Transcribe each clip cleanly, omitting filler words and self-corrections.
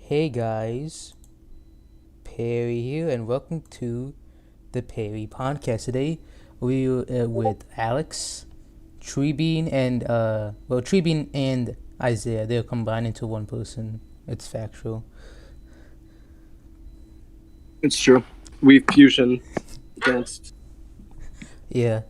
Hey guys, Parry here, and welcome to the Parry podcast. Today we're with Alex, Treebean, and Treebean and Isaiah. They're combined into one person. It's factual. It's true. We've fusion against. Yeah,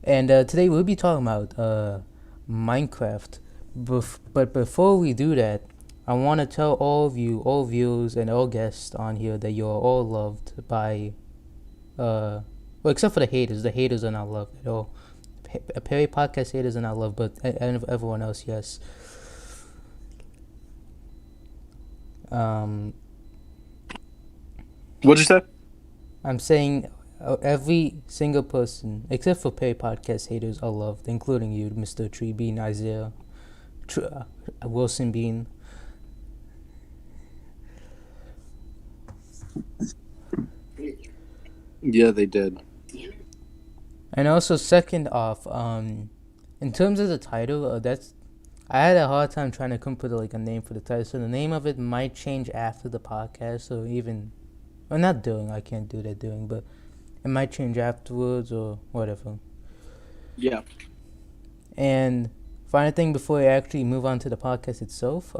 and today we'll be talking about Minecraft. But before we do that, I want to tell all of you, all viewers, and all guests on here that you're all loved by well, except for the haters. The haters are not loved at all. Perry podcast haters are not loved, but everyone else, yes. Um, What'd you say? I'm saying every single person, except for Perry podcast haters, are loved, including you, Mr. Treebean, Isaiah, Wilson Bean. Yeah, they did. And also, second off, in terms of the title, I had a hard time trying to come up with like a name for the title. So the name of it might change after the podcast, or even, well, not during. I can't do that during, but it might change afterwards or whatever. Yeah. And final thing before I actually move on to the podcast itself,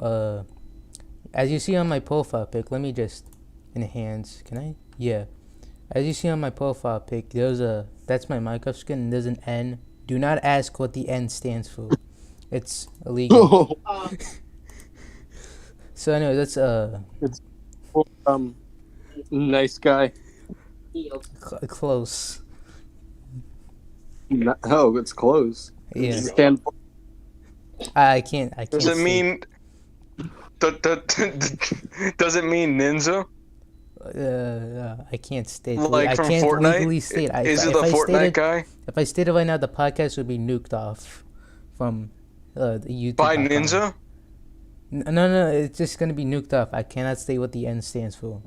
as you see on my profile pic, let me just enhance. Can I? Yeah. As you see on my profile pic, that's my Minecraft skin, and there's an N. Do not ask what the N stands for. It's illegal. So anyway, that's It's nice guy. Close. Oh, it's close. Yeah. Stand for. I can't. Does it say. mean? Does it mean ninja? I can't state. Like I from can't Fortnite? legally state. Is it the Fortnite guy? If I stated right now, the podcast would be nuked off from the YouTube. By ninja? No, it's just gonna be nuked off. I cannot state what the N stands for.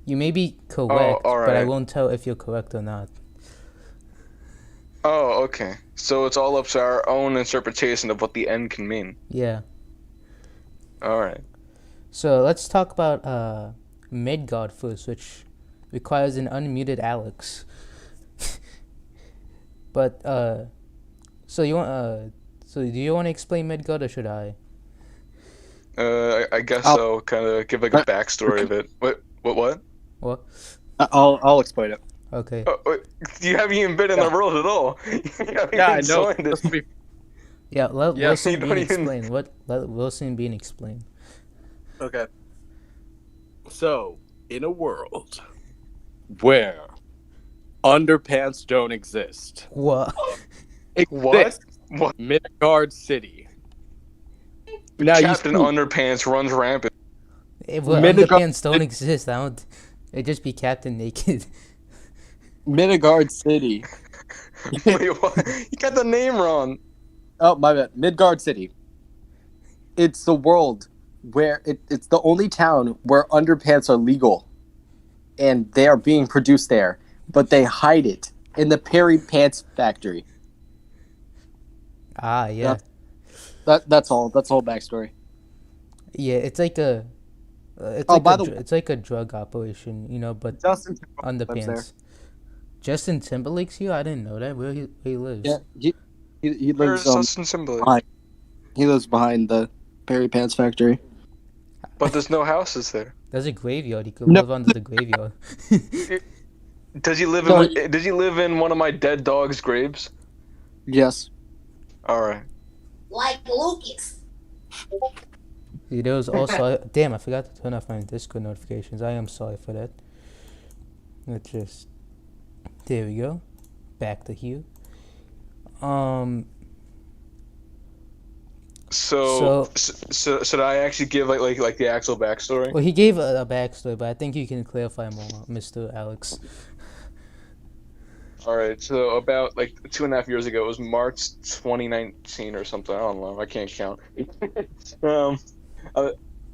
You may be correct, all right. but I won't tell if you're correct or not. Oh, okay. So it's all up to our own interpretation of what the N can mean. Yeah. All right. So let's talk about Midgard first, which requires an unmuted Alex. But so you want so do you want to explain Midgard or should I? I guess so. Kind of give like a backstory of it. What? What? I'll explain it. Okay. Wait, you haven't even been in the world at all. You haven't Yeah, I even know. joined it. Yeah, let Yeah, Wilson you don't Bean even- explain. Let Wilson Bean explain. Okay. So, in a world where underpants don't exist, What? What? What? Midgard City. Now Captain Underpants runs rampant. If Midgard- underpants don't exist, I don't. It'd just be Captain Naked. Midgard City. Wait, what? You got the name wrong. Oh, my bad. Midgard City. It's the world where it's the only town where underpants are legal. And they are being produced there. But they hide it in the Parry Pants factory. Ah, yeah. That's all. That's the whole backstory. Yeah, it's like a. It's Oh, like by a, the dr- it's like a drug operation, but Justin lives there. underpants. Justin Timberlake's here. I didn't know that. Where he lives? Yeah, he There's lives Justin Timberlake. behind. He lives behind the Parry Pants factory. But there's no houses there. There's a graveyard. He could No. live under the graveyard. Does he live No. in? Did he live in one of my dead dog's graves? Yes. All right. Like Lucas. See, there was also damn. I forgot to turn off my Discord notifications. I am sorry for that. Let's just. There we go. Back to here. So should I actually give like the actual backstory? Well, he gave a backstory, but I think you can clarify more, Mr. Alex. All right. So about like 2.5 years ago, it was March 2019 or something. I don't know. I can't count.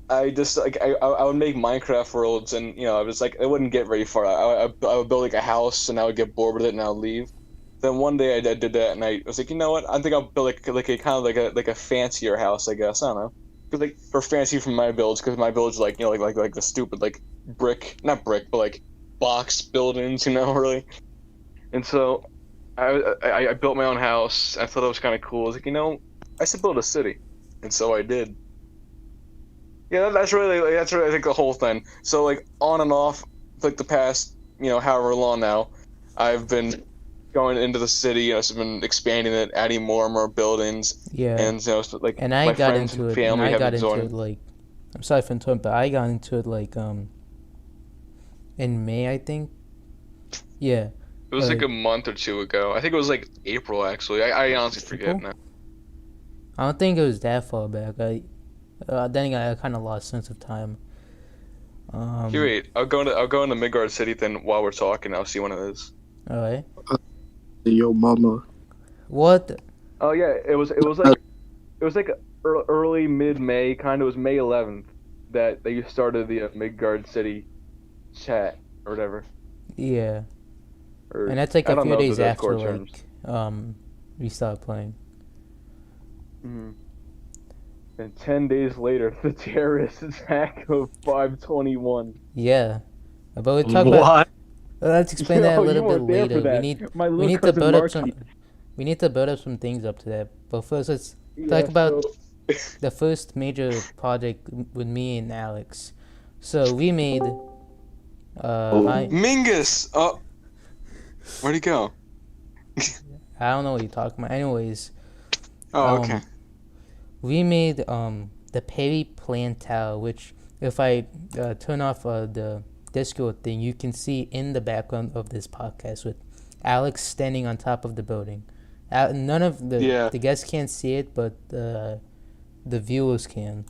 I just like I would make Minecraft worlds, and I was like, it wouldn't get very far. I would build like a house, and I would get bored with it, and I would leave. Then one day I did that, and I was like, you know what? I think I'll build like a kind of like a fancier house, I guess. I don't know. Cause like for fancy from my builds, because my builds like like the stupid like brick, not brick, but like box buildings, really. And so I built my own house. I thought it was kind of cool. I was like, I should build a city, and so I did. Yeah, that's really I think the whole thing. So like on and off, like the past however long now, I've been going into the city. I've been expanding it, adding more and more buildings. Yeah. And so like And I my got friends into and it. family And I have got been into it joining. like, I'm sorry for interrupting, but I got into it like in May, I think. Yeah. It was like a month or two ago. I think it was like April actually. I honestly forget April? now. I don't think it was that far back. Then I kind of lost sense of time. Here, wait. I'll go into Midgard City then while we're talking. I'll see when it is. All right. Yo, mama. What? Oh yeah, it was like early mid-May, kind of. It was May 11th that you started the Midgard City chat or whatever. Yeah. Or, And that's like I a don't few know the days after Discord terms. we started playing. Mm-hmm. And 10 days later, the terrorist attack of 521. Yeah. But we'll talk about. Let's explain that a No, you little bit weren't there for later. that. My little to cousin build up Marky. we need to build up some things up to that. But first, let's talk about the first major project with me and Alex. So we made. Mingus. Oh, where'd he go? I don't know what you're talking about. Anyways. Oh, okay. We made the Parry plant tower, which if I turn off the Discord thing, you can see in the background of this podcast with Alex standing on top of the building. None of the guests can't see it, but the viewers can.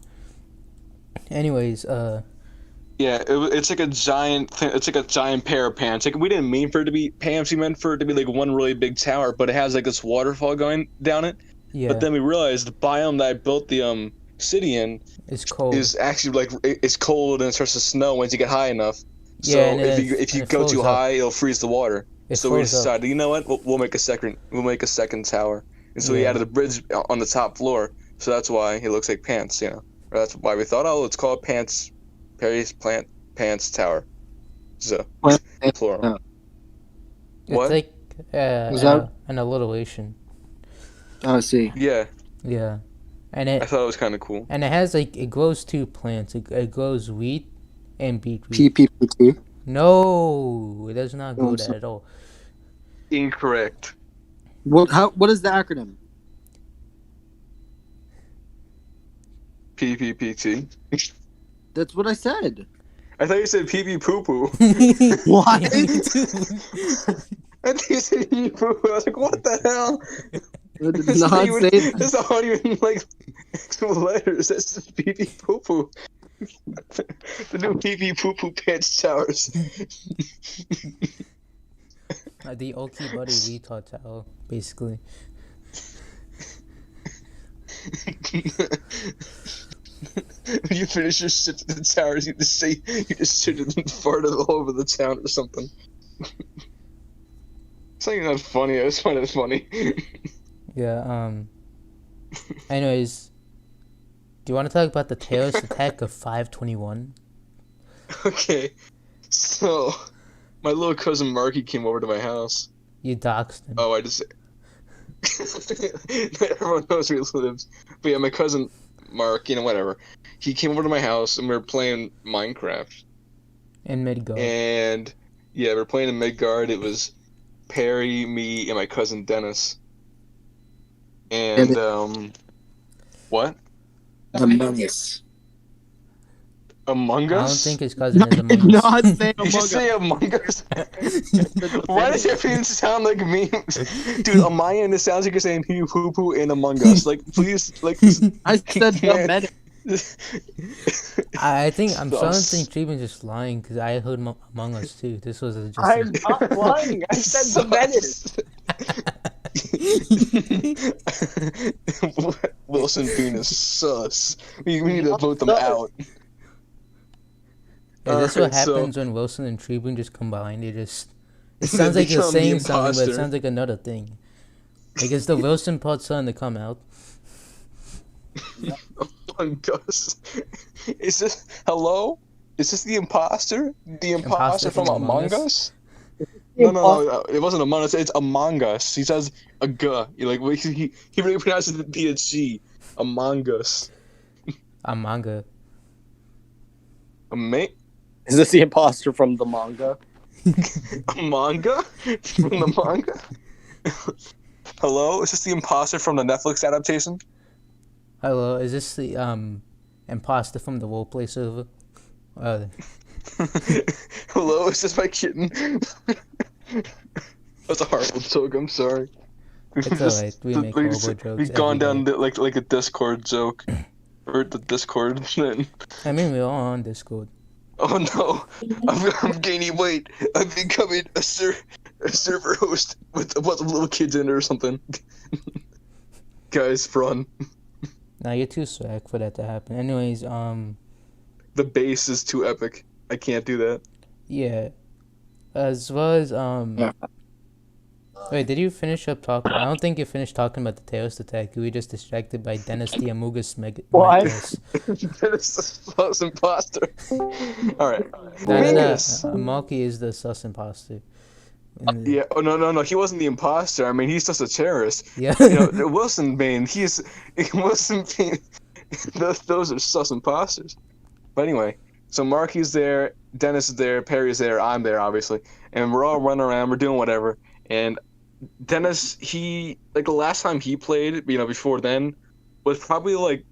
Anyways, yeah, it's like a giant thing. It's like a giant pair of pants. Like we didn't mean for it to be pants. We meant for it to be like one really big tower, but it has like this waterfall going down it. yeah. But then we realized the biome that I built the city in It's cold. is actually like it's cold and it starts to snow once you get high enough. Yeah, So and if you it go too froze up. high, it'll freeze the water. It So we froze up. decided, you know what? We'll make a second tower. And so we Yeah. added a bridge on the top floor. So that's why it looks like pants. Or that's why we thought, let's call it pants. Parry's pants tower. So plural. It's What? like Was that- an alliteration. I see. Yeah, Yeah, and I thought it was kind of cool. it has it grows two plants. It grows wheat and beetroot. PPPT. No, it does not grow that sorry. at all. Incorrect. What is the acronym? PPPT. That's what I said. I thought you said pee poo poo. What? I thought you said pee poo poo. I was like, what the hell? I did not say that. That's not even like actual letters. That's just pee pee poo poo. The new pee pee poo poo pants towers. The Okie Buddy retard tower, basically. When you finish your shit to the towers, you just shit and farted all over the town or something. It's not even that funny. I just find it funny. Yeah. Anyways, do you want to talk about the terrorist attack of 521? Okay, so my little cousin Marky came over to my house. You doxed him. Oh, I just everyone knows where he lives. But yeah, my cousin Mark, whatever. He came over to my house and we were playing Minecraft. In Midgard. And yeah, we were playing in Midgard. It was Parry, me, and my cousin Dennis. And what? Among Us. Among I don't Us? think his cousin is I Among did Us. not say Did you Among Us. say Among Us? Why does everything sound like me? Dude, on my end, it sounds like you're saying pee poo poo and Among Us. Like, please, like, I said the medic. I think I'm starting to think Treebean's just lying because I heard Among Us too. This was just. I'm not lying. I said the medic. Wilson Bean is sus. We need to vote them out. Yeah, that's what Alright, so- happens when Wilson and Treebean just combine. It sounds like you're become the saying something, but it imposter. sounds like another thing. Like it's the Wilson part starting to come out. Among Us. Is this hello? Is this the imposter? The imposter from Among Us? No. It wasn't Among Us. It's Among Us. He says a g. Like he really pronounces it the G. Among Us. A manga. A mate. Is this the imposter from the manga? A manga from the manga. Hello, is this the imposter from the Netflix adaptation? Hello, is this the imposter from the roleplay server? Hello, is this my kitten? That's a horrible joke. I'm sorry. It's alright. We make horrible jokes. We've gone down like a Discord joke, or the Discord. I mean, we're all on Discord. Oh no, I'm gaining weight. I'm becoming a server host with a bunch of little kids in it or something. Guys, run. Nah, you're too swag for that to happen. Anyways, The base is too epic. I can't do that. yeah. As well as Wait, did you finish up talking? I don't think you finished talking about the terrorist attack. You were just distracted by Dennis the Amogus What? Dennis the imposter. Alright. Malky is the sus imposter. Yeah. Oh no. He wasn't the imposter. I mean, he's just a terrorist. Yeah. Wilson Bane. Wilson Bane. Those are sus imposters. But anyway, so Marky's there, Dennis is there, Parry's there, I'm there, obviously, and we're all running around. We're doing whatever. And Dennis, the last time he played, before then, was probably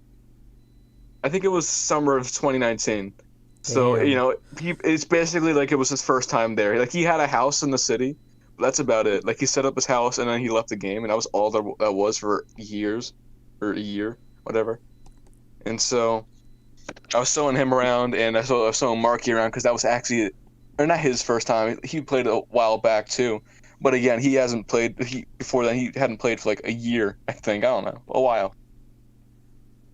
I think it was summer of 2019. So, it's basically like it was his first time there. Like, he had a house in the city, but that's about it. Like, he set up his house, and then he left the game, and that was all that was for years, or a year, whatever. And so, I was showing him around, and I was showing Marky around, because that was actually, or not his first time. He played a while back, too. But again, he hasn't played, before then, he hadn't played for a year, I think. I don't know, a while.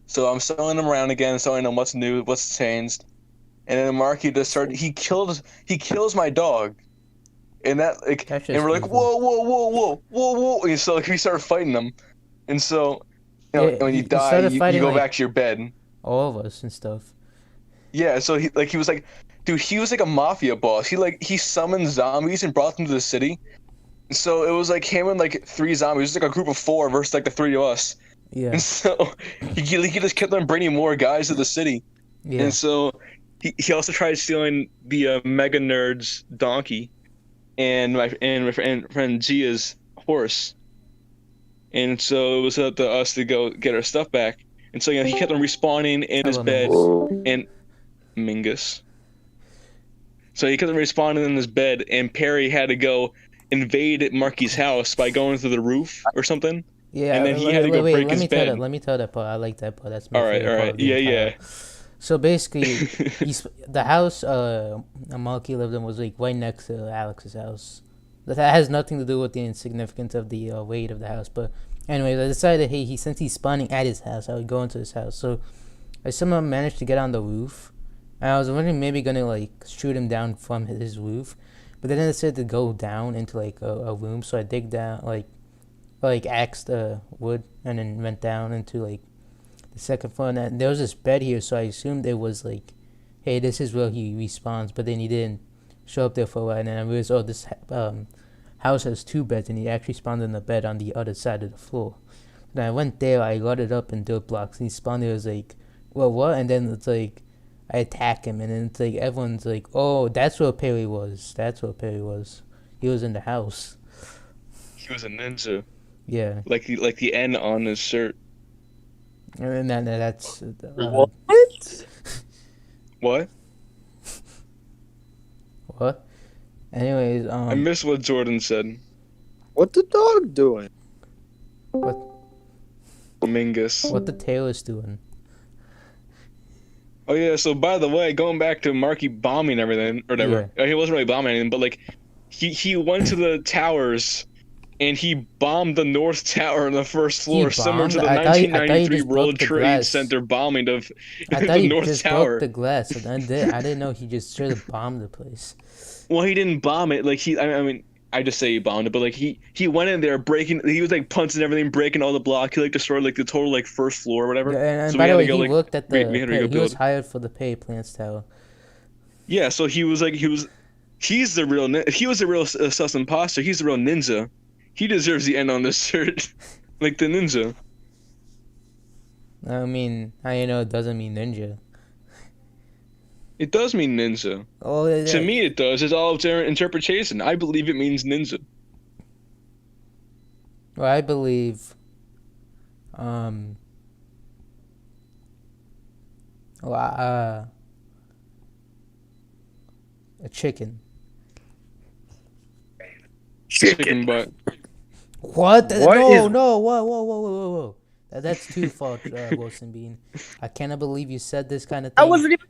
So I'm showing him around again, showing him what's new, what's changed. And then Marky just started. He kills my dog, and and we're like, whoa! And so we started fighting him, and so when you die, you go back to your bed. All of us and stuff. Yeah, so he was like, dude, he was like a mafia boss. He summoned zombies and brought them to the city. So it was like him and 3 zombies. It was like a group of 4 versus the 3 of us. Yeah. And so he just kept on bringing more guys to the city. Yeah. And so. He also tried stealing the Mega Nerd's donkey, and my friend Gia's horse, and so it was up to us to go get our stuff back. And so he kept on respawning in his bed, and Mingus. So he kept on respawning in his bed, and Parry had to go invade Marky's house by going through the roof or something. Yeah. And then he had to go break his bed. Let me tell that part. I like that part. That's my favorite All right. part of the entire. So basically, the house Malky lived in was right next to Alex's house. That has nothing to do with the insignificance of the weight of the house. But anyways, I decided, hey, since he's spawning at his house, I would go into his house. So I somehow managed to get on the roof, and I was wondering maybe gonna shoot him down from his roof, but then I decided to go down into a room. So I dig down, axed wood, and then went down into the second floor, and there was this bed here, so I assumed it was hey, this is where he respawns, but then he didn't show up there for a while, and then I realized, this house has 2 beds, and he actually spawned in the bed on the other side of the floor. Then I went there, I got it up in dirt blocks, and he spawned there, well, what? And then it's I attack him, and then it's everyone's oh, that's where Parry was. He was in the house. He was a ninja. Yeah. Like the N on his shirt. And then that's What? What? What? Anyways, I missed what Jordan said. What the dog doing? What? Mingus. What the tail is doing? Oh yeah. So by the way, going back to Marky bombing everything or whatever. Yeah. He wasn't really bombing anything, but he went to the towers. And he bombed the North Tower on the first floor, similar to the 1993 World Trade Center bombing of the North just Tower. Broke the glass. I didn't know he just straight up bombed the place. Well, he didn't bomb it. I just say he bombed it, but like he went in there breaking. He was like punching everything, breaking all the block. He like destroyed like the total like first floor or whatever. Yeah, and So by we the had to way, go he like worked at we the. had to go He was build. hired for the Parry Plants Tower. Yeah, so he was like he's the real he was the real sus imposter. He's the real ninja. He deserves the end on this shirt, like the ninja. I mean, I know it doesn't mean ninja. It does mean ninja. Oh, To me, it does. It's all up to interpretation. I believe it means ninja. well, I believe. Um. Well, a chicken. Chicken butt. What? What No, is- no, whoa. That's too far, Wilson Bean. I cannot believe you said this kind of I thing. wasn't even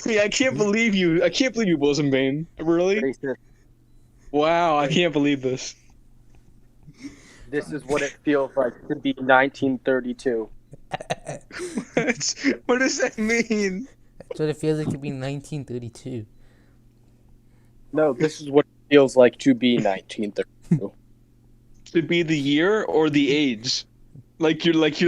Yeah, I can't believe you. I can't believe you, Wilson Bane. Really? racist. Wow, I can't believe this. This is what it feels like to be 1932. What does that mean? That's what it feels like to be 1932. No, this is what it feels like to be 1932. To be the year or the age? You're The not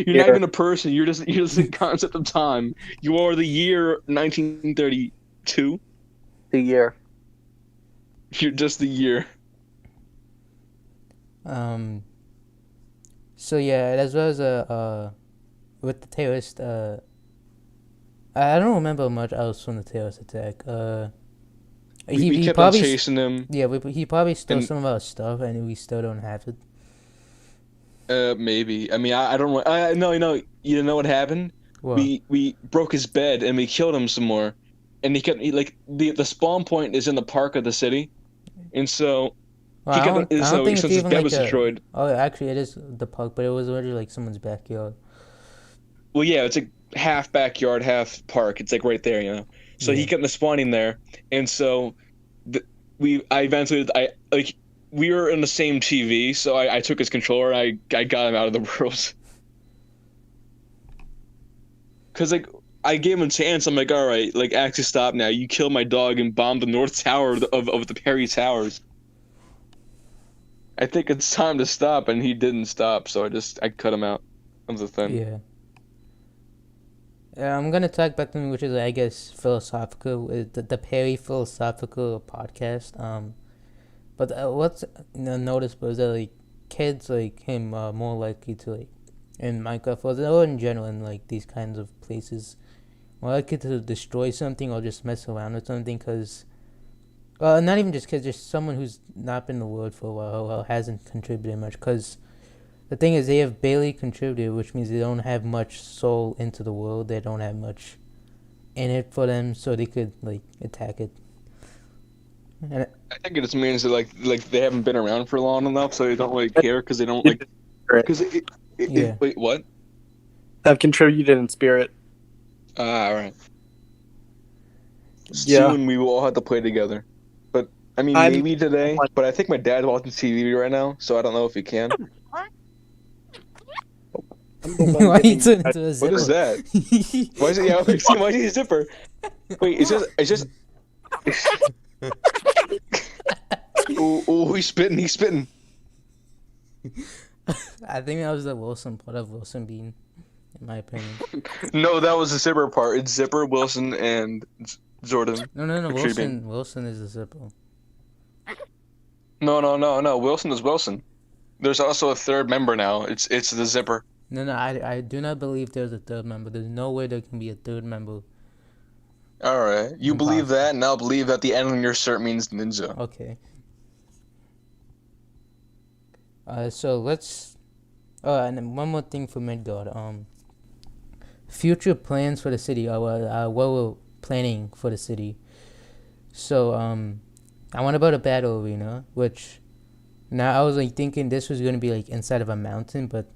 year. even a person. You're just a concept of time. You are the year 1932. The year. You're just the year. So yeah, as well as with the terrorist, I don't remember much else from the terrorist attack. We He kept on probably chasing him. yeah, he probably stole And- some of our stuff, and we still don't have it. Maybe. I mean, I don't know. No, you know what happened? What? We broke his bed and we killed him some more, and like the spawn point is in the park of the city, and so Well, I don't think since it's his even bed like was destroyed. Oh, actually, it is the park, but it was already like someone's backyard. Well, yeah, it's like half backyard, half park. It's like right there, you know. So he Yeah. kept spawning there, and so we were in the same TV, so I took his controller and I got him out of the world. Cause like I gave him a chance. I'm like, all right, like actually stop now. You killed my dog and bombed the north tower of the Parrys House. I think it's time to stop, and he didn't stop, so I cut him out of the thing. Yeah. I'm gonna talk about something which is, I guess, philosophical. The Parry philosophical podcast. But what's noticeable is that like kids like him are more likely to like in Minecraft or in general in like these kinds of places more likely to destroy something or just mess around with something because not even just kids, just someone who's not been in the world for a while or hasn't contributed much because the thing is they have barely contributed, which means they don't have much soul into the world. They don't have much in it for them, so they could like attack it. And I think it just means that like they haven't been around for long enough, so they don't really care because they don't like. Because Yeah. wait, what? Have contributed in spirit. All right. Yeah. Soon we will all have to play together. But I mean, I'm- maybe today. But I think my dad's watching TV right now, so I don't know if he can. why you turn into a zipper? What is that? Why is it? Yeah, why is he a zipper? Wait, it's just. Oh, he's spitting. He's spitting. I think that was the Wilson part of Wilson Bean, in my opinion. No, that was the zipper part. It's Zipper, Wilson, and Jordan. No, Or Treebean. Wilson is the zipper. No. Wilson is Wilson. There's also a third member now. It's the Zipper. No, I do not believe there's a third member. There's no way there can be a third member. All right, you believe Impossible. that, and I'll believe that the N on your shirt means ninja. Okay. So let's. Oh, and then one more thing for Midgard. Future plans for the city. What we're planning for the city. So I want to build a battle arena, which now I was like thinking this was gonna be like inside of a mountain, but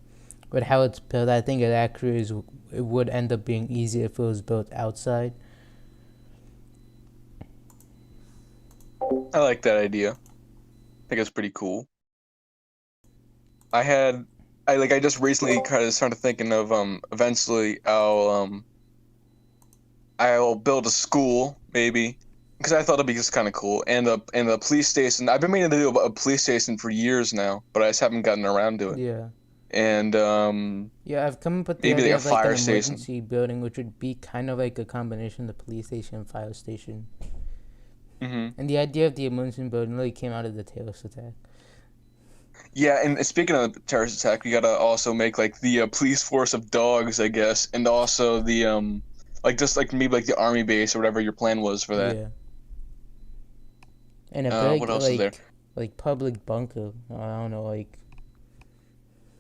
with how it's built, I think it would end up being easier if it was built outside. I like that idea. I think it's pretty cool. I just recently kind of started thinking of eventually I'll build a school maybe because I thought it'd be just kind of cool. And the police station. I've been meaning to do a police station for years now, but I just haven't gotten around to it. Yeah. And Yeah, I've come up with the maybe like idea a of like an fire station. emergency building, which would be kind of like a combination of the police station and fire station. Hmm. And the idea of the emergency building really came out of the terrorist attack. Yeah, and speaking of the terrorist attack, we gotta also make like the police force of dogs, I guess, and also the like just like maybe like the army base or whatever your plan was for that. Yeah. And a big What else is there? like public bunker. I don't know, like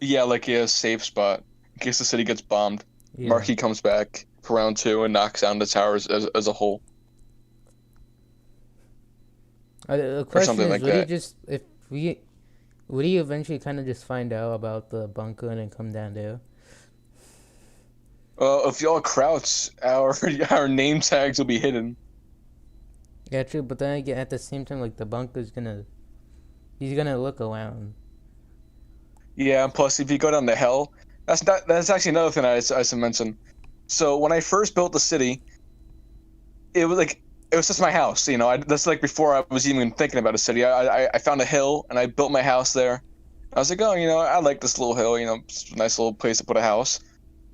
Yeah, like a safe spot in case the city gets bombed. yeah. Marky comes back for round 2 and knocks down the towers as a whole. The question something is, like would he that. just would he eventually kind of just find out about the bunker and then come down there? If y'all crouch, our name tags will be hidden. Yeah, true. But then again, at the same time, like the bunker's he's gonna look around. Yeah, and plus if you go down to hell, that's actually another thing I should mention. So when I first built the city, it was just my house, you know. That's like before I was even thinking about a city. I found a hill and I built my house there. I was like, oh, you know, I like this little hill, you know, it's a nice little place to put a house.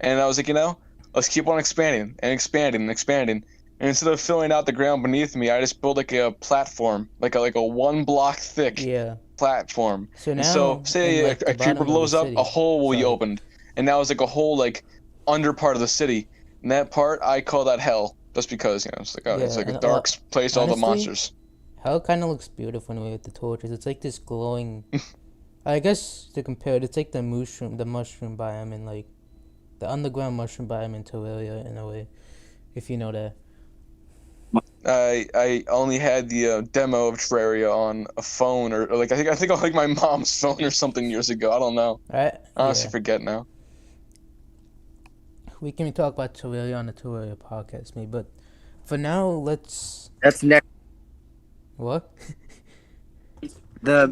And I was like, you know, let's keep on expanding and expanding and expanding. And instead of filling out the ground beneath me, I just built like a platform, like a 1 block thick Yeah. platform. So And now, so say in like a the creeper bottom of blows the up, city. a hole will be Sorry. opened, and now it's like a whole like under part of the city. And that part I call that hell, just because, you know, it's like it's Yeah, like a and, dark place, all the honestly, monsters. Hell kind of looks beautiful anyway with the torches. It's like this glowing. I guess to compare it, it's like the mushroom biome and like the underground mushroom biome in Terraria in a way, if you know that. I only had the demo of Terraria on a phone or like I think on like my mom's phone or something years ago. I don't know. Right? I honestly Yeah. forget now. We can talk about Terraria on the Terraria podcast, maybe. But for now, let's. That's next. What? The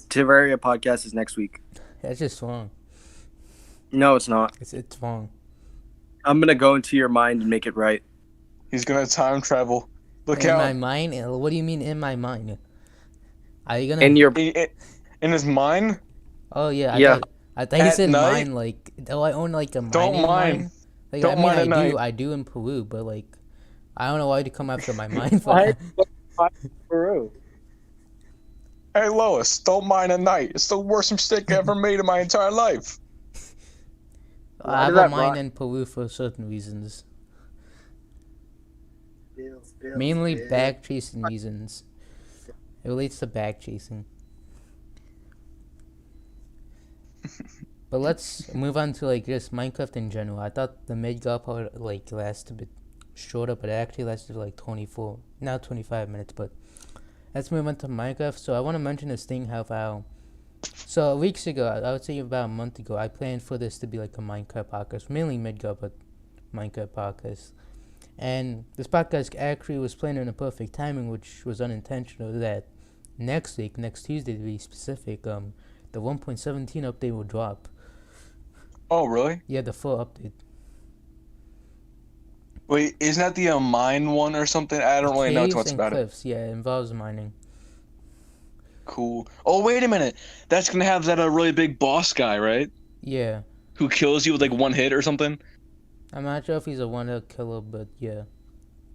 Terraria podcast is next week. That's just wrong. No, it's not. It's wrong. I'm gonna go into your mind and make it right. He's gonna time travel. Look In out! my mind? What do you mean in my mind? Are you gonna? In your In his mind, Oh yeah. Yeah. I thought you At said night? mine. Like, do I own like a Don't mining mine. mine? Like, Don't I mean, mine at night. I do in Peru, but like, I don't know why you come after my mine for that. Peru. hey Lois, don't mind at night. It's the worst mistake I ever made in my entire life. I have did a that mine rhyme? in Peru for certain reasons. Mainly bag chasing reasons. It relates to bag chasing. But let's move on to like just Minecraft in general. I thought the Midgar part like lasted a bit shorter, but it actually lasted like 25 minutes. But let's move on to Minecraft. So I want to mention this thing how so weeks ago, I would say about a month ago, I planned for this to be like a Minecraft podcast, mainly Midgar, but Minecraft podcast. And this podcast actually was planned in a perfect timing, which was unintentional. That next week, next Tuesday to be specific, the 1.17 update will drop. Oh really? Yeah, the full update. Wait, isn't that the mine one or something? I don't really know too Caves much and about it. cliffs, yeah, it involves mining. Cool. Oh wait a minute, that's gonna have that really big boss guy, right? Yeah, Who kills you with like one hit or something? I'm not sure if he's a one-hit killer, but yeah.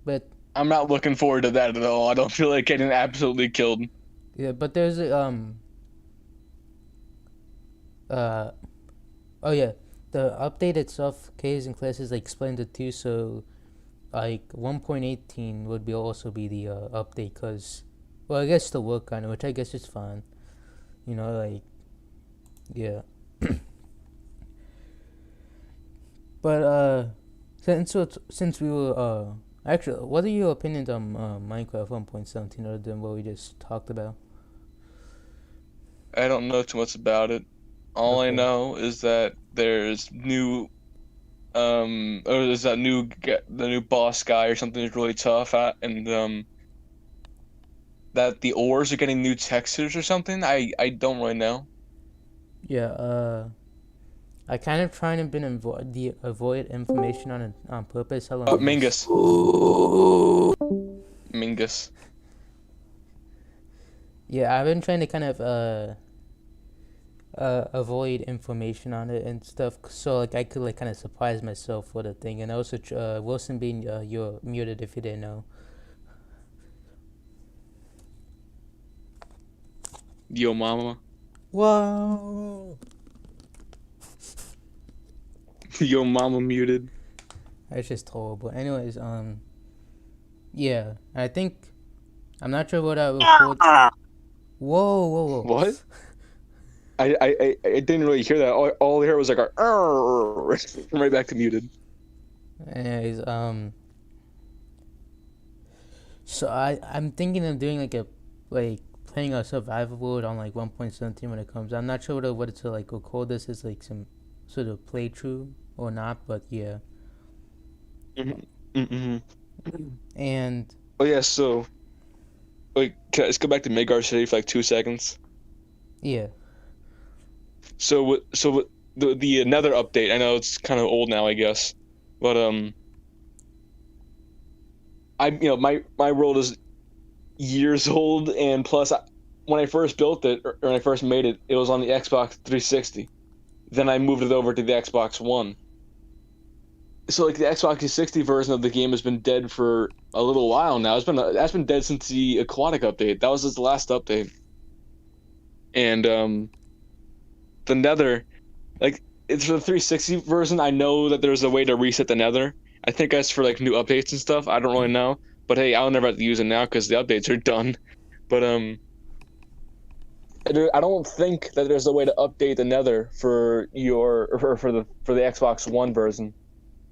But I'm not looking forward to that at all. I don't feel like getting absolutely killed. yeah, but there's a oh yeah, the update itself, caves and classes, I explained it too. So like 1.18 would be also be the update, cause well I guess to work on it, which I guess is fine. You know, like yeah. But since we were actually, what are your opinions on Minecraft 1.17 other than what we just talked about? I don't know too much about it. All I Okay. know is that there's new, or there's that the new boss guy or something is really tough at, and that the ores are getting new textures or something. I don't really know. Yeah, I kind of trying to avoid information on it on purpose. How long? Mingus. Mingus. Yeah, I've been trying to kind of avoid information on it and stuff, so like I could like kind of surprise myself with a thing. And also, Wilson being you're muted if you didn't know. Yo mama. Whoa! Yo mama muted. That's just horrible. Anyways, yeah, I think I'm not sure what I record. Whoa, whoa, whoa! What? I didn't really hear that. All I heard was like a right back to muted. Anyways, so I'm thinking of doing like playing a survival mode on like 1.17 when it comes. I'm not sure what to like record this as like some sort of playthrough or not, but yeah. And Oh yeah, so wait, let's go back to Midgard City for like 2 seconds. yeah, So the Nether update. I know it's kind of old now, I guess, but my world is years old, and plus, when I first built it or when I first made it, it was on the Xbox 360. Then I moved it over to the Xbox One. So like the Xbox 360 version of the game has been dead for a little while now. That's been dead since the Aquatic update. That was its last update. And the Nether, like it's for the 360 version. I know that there's a way to reset the Nether. I think that's for like new updates and stuff. I don't really know, but hey, I'll never have to use it now because the updates are done. But I don't think that there's a way to update the Nether for the Xbox One version,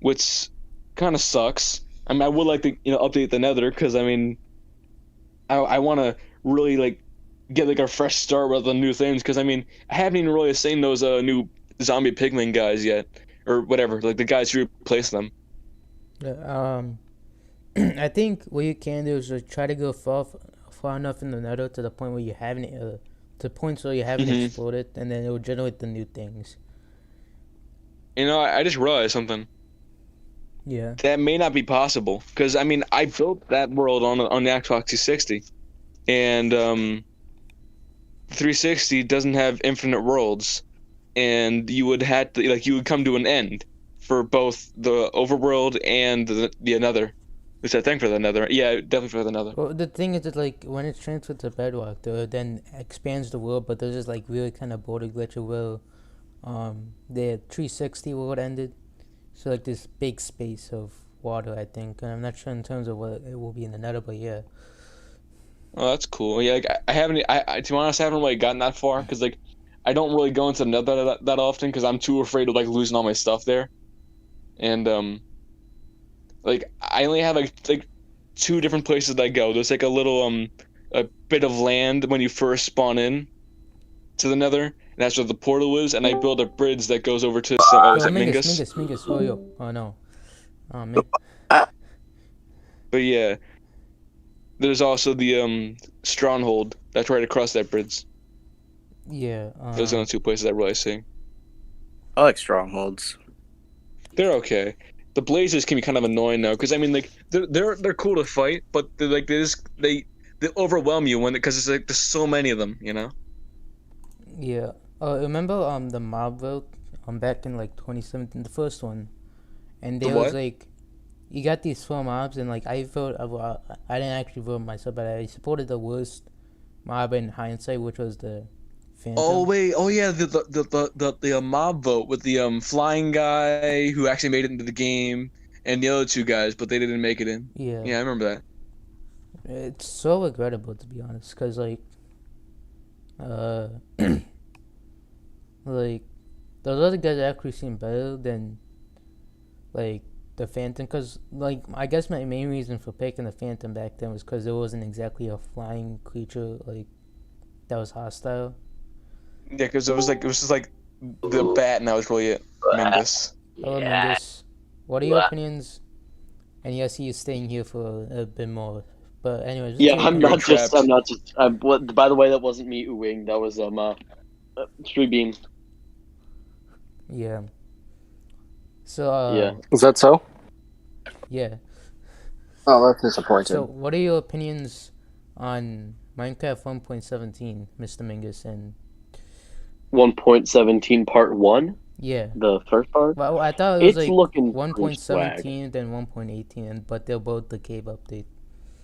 which kind of sucks. I mean, I would like to update the Nether because I mean, I want to really like get like a fresh start with the new things because I mean I haven't even really seen those new zombie pigman guys yet or whatever, like the guys who replace them. I think what you can do is just try to go far enough in the Nether to the point where you haven't to points where you haven't exploded, and then it will generate the new things. I just realized something. Yeah. That may not be possible because I mean I built that world on the Xbox 360, and 360 doesn't have infinite worlds, and you would come to an end for both the overworld and the Nether. Which I think for the Nether. Yeah, definitely for the Nether. Well, the thing is that like when it's transferred to Bedrock, though, it then expands the world, but there's this like really kind of border glitch where the 360 world ended, so like this big space of water, I think, and I'm not sure in terms of what it will be in the Nether, but yeah. Oh, that's cool. Yeah, like, I haven't. To be honest, I haven't really gotten that far because like I don't really go into the Nether that often because I'm too afraid of like losing all my stuff there, and like I only have like 2 different places that I go. There's like a little a bit of land when you first spawn in to the Nether, and that's where the portal is. And I build a bridge that goes over to Mingus. Mingus. Oh no. Oh man. But yeah, there's also the stronghold that's right across that bridge. Yeah. Those are the 2 places I really see. I like strongholds. They're okay. The blazers can be kind of annoying though, because I mean, like they're cool to fight, but they're like they overwhelm you because it's like there's so many of them, Yeah. Remember the mob vote back in like 2017, the first one, and there was like you got these 4 mobs, and like I didn't actually vote myself, but I supported the worst mob in hindsight, which was the Phantom. Oh wait, oh yeah, the mob vote with the flying guy who actually made it into the game, and the other 2 guys, but they didn't make it in. Yeah. Yeah, I remember that. It's so regrettable, to be honest, because like like those other guys actually seem better than like the Phantom, because like I guess my main reason for picking the Phantom back then was because it wasn't exactly a flying creature like that was hostile. Yeah, because it was just like the bat, and that was really it. Mingus. Hello, Mingus. What are your opinions? And yes, he is staying here for a bit more. But anyways, yeah, I'm not just. What? By the way, that wasn't me oohing. That was Treebean. Yeah. So yeah. Is that so? Yeah. Oh, that's So, disappointing. what are your opinions on Minecraft 1.17, Mr. Mingus? And 1.17 part 1, yeah, the first part. well, I thought it was It's like looking pretty swag. 1.17 then 1.18, but they're both the cave update.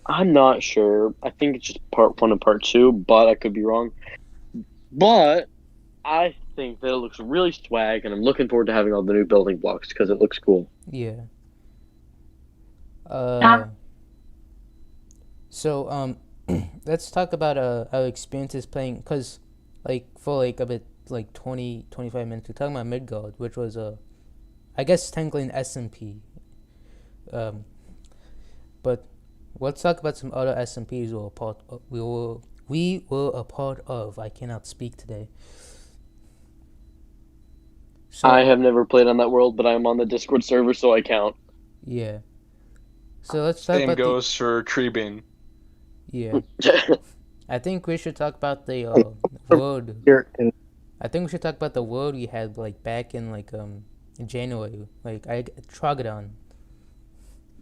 I'm not sure. I think it's just part 1 and part 2, but I could be wrong. But I think that it looks really swag, and I'm looking forward to having all the new building blocks because it looks cool. Yeah. Ah. So let's talk about our experiences playing, cause like for like a bit like 20-25 minutes we're talking about Midgard, which was I guess technically an SMP. But let's talk about some other SMPs we were a part of. I cannot speak today. So I have never played on that world, but I'm on the Discord server, so I count. yeah. So let's talk Same about goes for Treebean. yeah. I think we should talk about the world. Here in I think we should talk about the world we had like back in like in January, like Trogodon.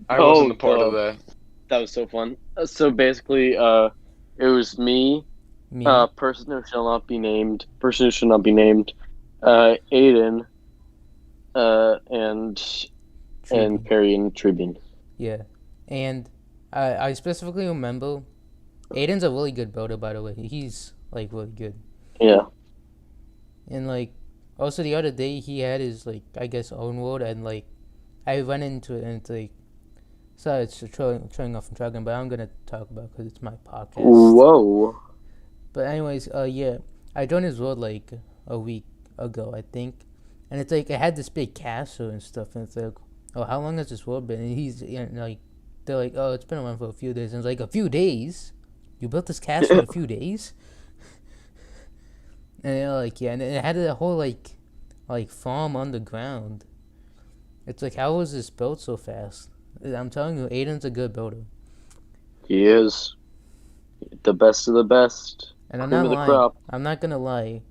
I wasn't a part of God. that. That was so fun. So basically, it was me, Me, person who shall not be named, Aiden, and Treebean. Parry and Treebean. Yeah, and I specifically remember Aiden's a really good builder, by the way. He's like really good. Yeah. And like also the other day he had his like I guess own world, and like I went into it and it's like sorry it's showing off from Dragon, but I'm gonna talk about because it's my podcast. Whoa. But anyways, yeah, I joined his world like a week ago, I think, and it's like it had this big castle and stuff, and it's like, oh, how long has this world been? And he's like, they're like, oh, it's been around for a few days, and it's like a few days. You built this castle in a few days. And they're like, yeah, and it had a whole like farm underground. It's like, how was this built so fast? I'm telling you, Aiden's a good builder. He is the best of the best. And I'm Cream not of the lying. crop. I'm not gonna lie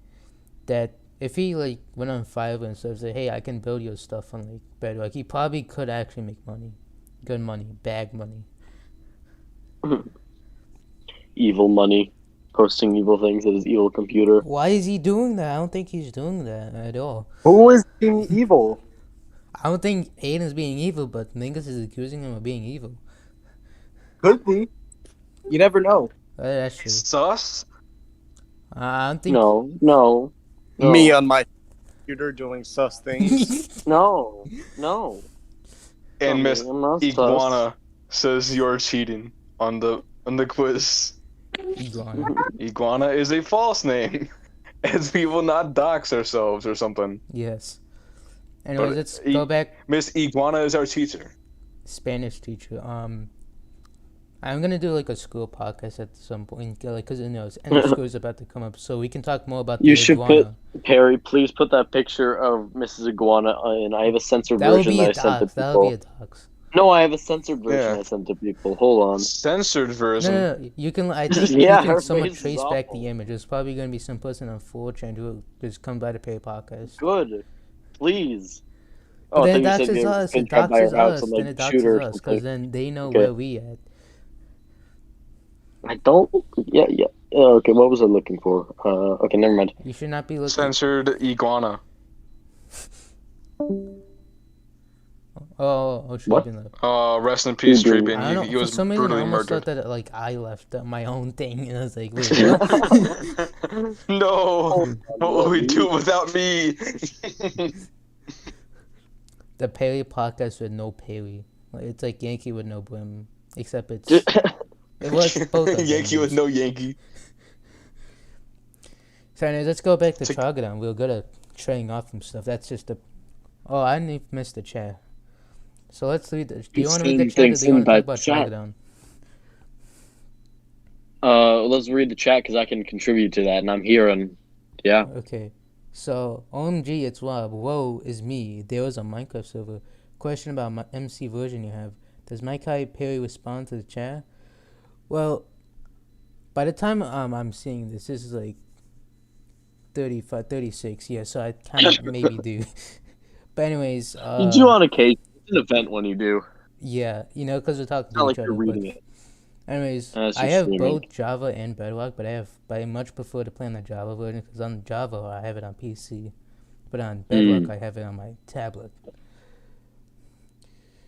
that if he like went on Fiverr and stuff, say, hey, I can build your stuff on like Bedrock, he probably could actually make money, good money, bag money. Evil money, posting evil things at his evil computer. Why is he doing that? I don't think he's doing that at all. who is being evil? I don't think Aiden's being evil, but Mingus is accusing him of being evil. Could be. You never know. That's true. Sus? I don't think. No. Me on my computer doing sus things. No. And Miss I'm not Iguana says you're cheating on the quiz. Iguana. Iguana is a false name, as we will not dox ourselves or something. Yes. Anyways, But let's go back. Miss Iguana is our teacher. Spanish teacher. I'm gonna do like a school podcast at some point, like, cause end of school is about to come up, so we can talk more about the You should iguana. Perry, please put that picture of Mrs. Iguana in. I have a censored That would version be that a I sent to dox. That would be people. a dox. No, I have a censored version Yeah. I sent to people. Hold on. Censored version. No. You can. I think Yeah, you her can somewhat face is trace back awful. the image. It's probably gonna be some person on 4chan who just come by the Perry podcast. Good. Please. But then it I thought you said doxes you were us. gonna It come by doxes her house us. and, Then like, it shoot her or doxes us, something. cause then they know Okay. where we at. I don't. Yeah. Okay, what was I looking for? Okay, never mind. You should not be looking. Censored Iguana. Oh, What? Treebean left. Rest in peace, Treebean. I Treebean. don't He know. For was some reason, I brutally almost murdered. thought that like I left my own thing, and I was like, wait, what? No, what will we do without me? The Perry podcast with no Perry. Like, it's like Yankee with no brim, except it was both of them. Yankee with no Yankee. So anyways, let's go back to Tick- Trogodon. We're good at trading off from stuff. That's just a. Oh, I didn't even miss the chat. So let's read the. Do you want to read the chat or do you want to talk about Trogodon? Let's read the chat because I can contribute to that, and I'm here, and yeah. Okay. So, OMG, it's Rob. Whoa, is me. There was a Minecraft server. Question about my MC version you have. Does Mike Perry respond to the chat? Well, by the time I'm seeing this is like 35, 36. Yeah, so I kind of maybe do. But anyways, You do on occasion. It's an event when you do. Yeah, because we're talking It's to not each like you're other. But reading it anyways, as I you're have streaming. both Java and Bedrock, but I much prefer to play on the Java version because on Java I have it on PC, but on Bedrock I have it on my tablet.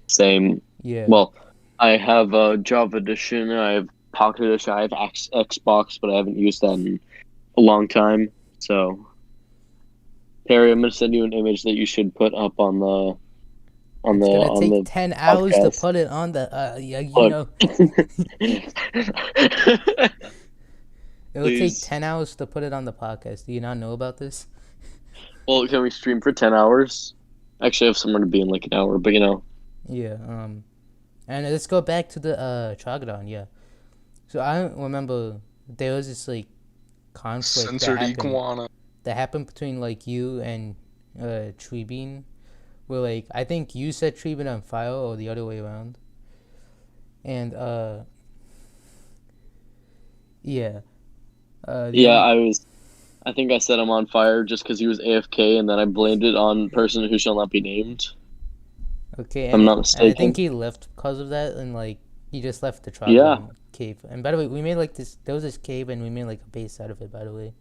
Same. Yeah. Well, I have a Java edition. I have Pocket edition. I have Xbox, but I haven't used that in a long time. So, Perry, I'm gonna send you an image that you should put up on the It's gonna take the 10 hours to podcast. put it on the Look. It will take Please. 10 hours to put it on the podcast. Do you not know about this? Well, can we stream for 10 hours? Actually, I have somewhere to be in like an hour, but Yeah. And let's go back to the Trogodon. Yeah. So I remember there was this like conflict Censored iguana. that happened between like you and Treebean, where like I think you set Treebean on fire or the other way around. And yeah. I think I set him on fire just because he was AFK, and then I blamed it on person who shall not be named. Okay, I'm not and I mistaken. think he left because of that, and like he just left the Trogodon cave. And by the way, we made like this. There was this cave, and we made like a base out of it. By the way,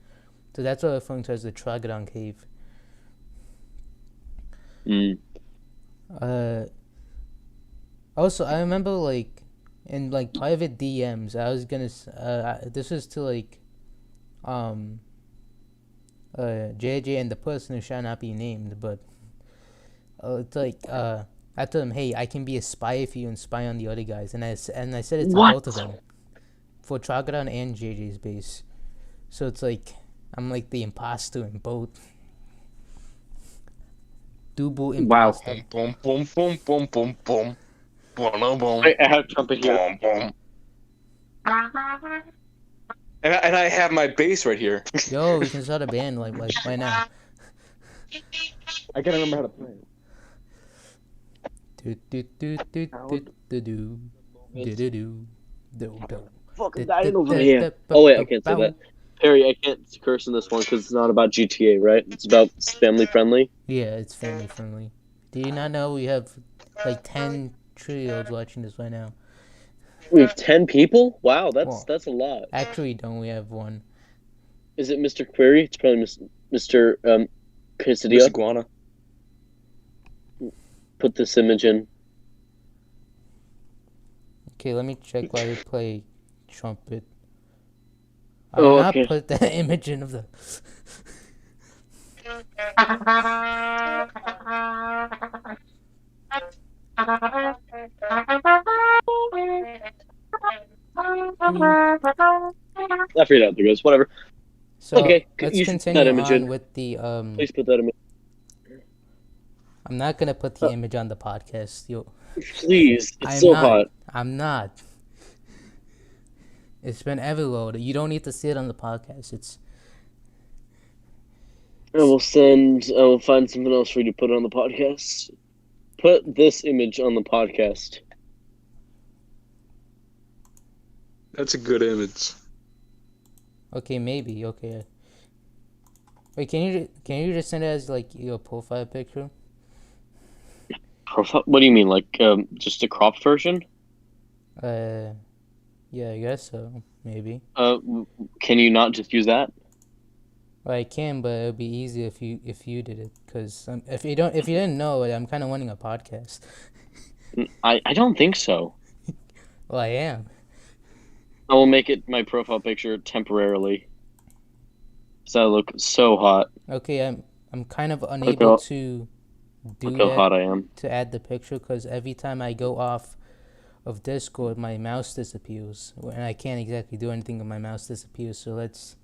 so that's what I'm referring to as the Trogodon cave. Also, I remember like in like private DMs, I was gonna. This was to like, JJ and the person who shall not be named, but it's like I told him, hey, I can be a spy for you and spy on the other guys, and I said it to both of them, for Trogodon and JJ's base. So it's like I'm like the imposter in both. Double imposter. Boom, boom, boom, boom, boom, boom, boom, boom. I have trumpet here. Boom, boom. And I have my bass right here. Yo, we can start a band like right now. I gotta remember how to play. Fucking dying over here. Oh wait, I can't say that. Perry, I can't curse in this one because it's not about GTA, right? It's about family friendly. Yeah, it's family friendly. Do you not know we have like 10 3-year-olds watching this right now? We have 10 people? Wow, that's a lot. Actually, don't we have one? Is it Mr. Query? It's probably Mr. Quesadilla. Miss Iguana. Put this image in. Okay, let me check while you play trumpet. I will not put that image in of the. I figured out there goes. Whatever. So okay, let's you continue that image on in. with the Please put that image. I'm not gonna put the image on the podcast. Please, it's so hot. I'm not. It's been everload. You don't need to see it on the podcast. I will find something else for you to put on the podcast. Put this image on the podcast. That's a good image. Okay, maybe. Okay. Wait, can you just send it as like your profile picture? Profile? What do you mean, like just a cropped version? Yeah, I guess so. Maybe. Can you not just use that? Well, I can, but it would be easier if you did it. Cause if you didn't know it, I'm kind of running a podcast. I don't think so. Well, I am. I will make it my profile picture temporarily. So I look so hot. Okay, I'm kind of unable to do look how hot I am. To add the picture because every time I go off of Discord, my mouse disappears, and I can't exactly do anything when my mouse disappears. So let's,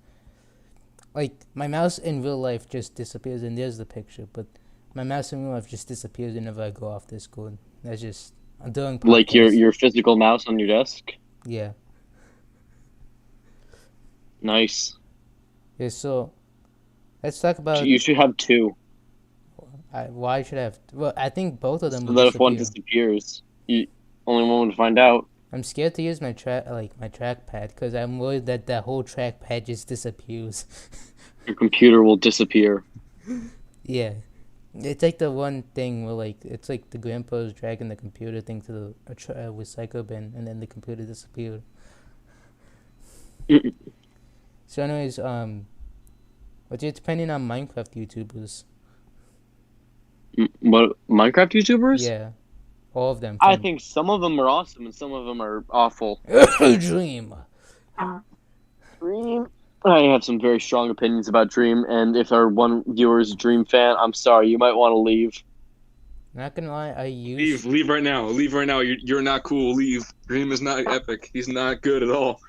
like, my mouse in real life just disappears, and there's the picture. But my mouse in real life just disappears whenever I go off Discord. That's just I'm doing podcasts. Like your physical mouse on your desk. Yeah. Nice. Yeah. So, let's talk about. You should have two. Why should I have? Well, I think both of them. So that if one disappears, only one would find out. I'm scared to use my trackpad because I'm worried that whole trackpad just disappears. Your computer will disappear. Yeah. It's like the one thing where like it's like the grandpa's dragging the computer thing to the recycle bin, and then the computer disappeared. So, anyways, what's your opinion on Minecraft YouTubers? What Minecraft YouTubers? Yeah, all of them. I From think some of them are awesome and some of them are awful. Dream. Dream. I have some very strong opinions about Dream, and if our one viewer is a Dream fan, I'm sorry, you might want to leave. Not gonna lie, I used. Leave right now. Leave right now. You're not cool. Leave. Dream is not epic. He's not good at all.